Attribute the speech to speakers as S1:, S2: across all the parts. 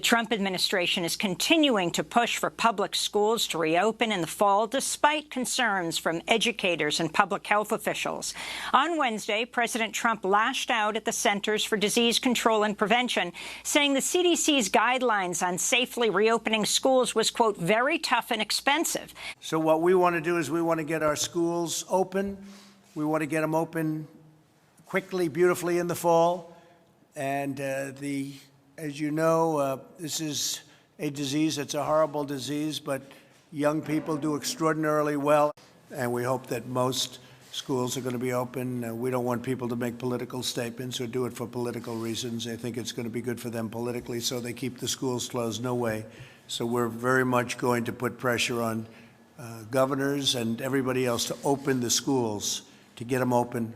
S1: The Trump administration is continuing to push for public schools to reopen in the fall, despite concerns from educators and public health officials. On Wednesday, President Trump lashed out at the Centers for Disease Control and Prevention, saying the CDC's guidelines on safely reopening schools was, quote, very tough and expensive.
S2: So what we want to do is we want to get our schools open. We want to get them open quickly, beautifully in the fall. And as you know, this is a disease. It's a horrible disease, but young people do extraordinarily well. And we hope that most schools are going to be open. We don't want people to make political statements or do it for political reasons. I think it's going to be good for them politically, so they keep the schools closed. No way. So we're very much going to put pressure on governors and everybody else to open the schools, to get them open.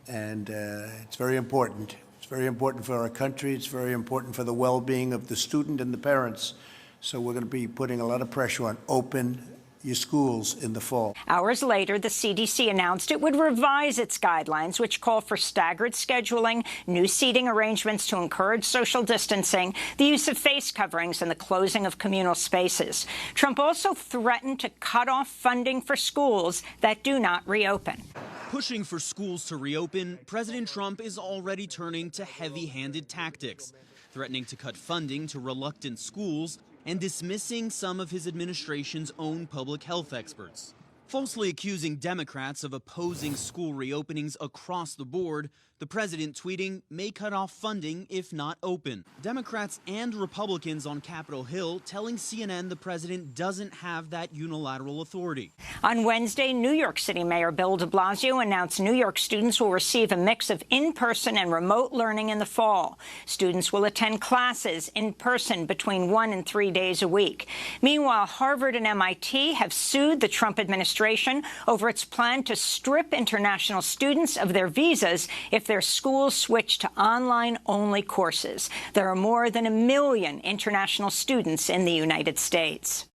S2: And it's very important. It's very important for our country. It's very important for the well-being of the student and the parents. So we're going to be putting a lot of pressure on open your schools in the fall.
S1: Hours later, the CDC announced it would revise its guidelines, which call for staggered scheduling, new seating arrangements to encourage social distancing, the use of face coverings, and the closing of communal spaces. Trump also threatened to cut off funding for schools that do not reopen.
S3: Pushing for schools to reopen, President Trump is already turning to heavy-handed tactics, threatening to cut funding to reluctant schools and dismissing some of his administration's own public health experts. Falsely accusing Democrats of opposing school reopenings across the board, the president tweeting may cut off funding if not open. Democrats and Republicans on Capitol Hill telling CNN the president doesn't have that unilateral authority.
S1: On Wednesday, New York City Mayor Bill de Blasio announced New York students will receive a mix of in-person and remote learning in the fall. Students will attend classes in person between 1 and 3 days a week. Meanwhile, Harvard and MIT have sued the Trump administration over its plan to strip international students of their visas if their schools switch to online-only courses. There are more than 1 million international students in the United States.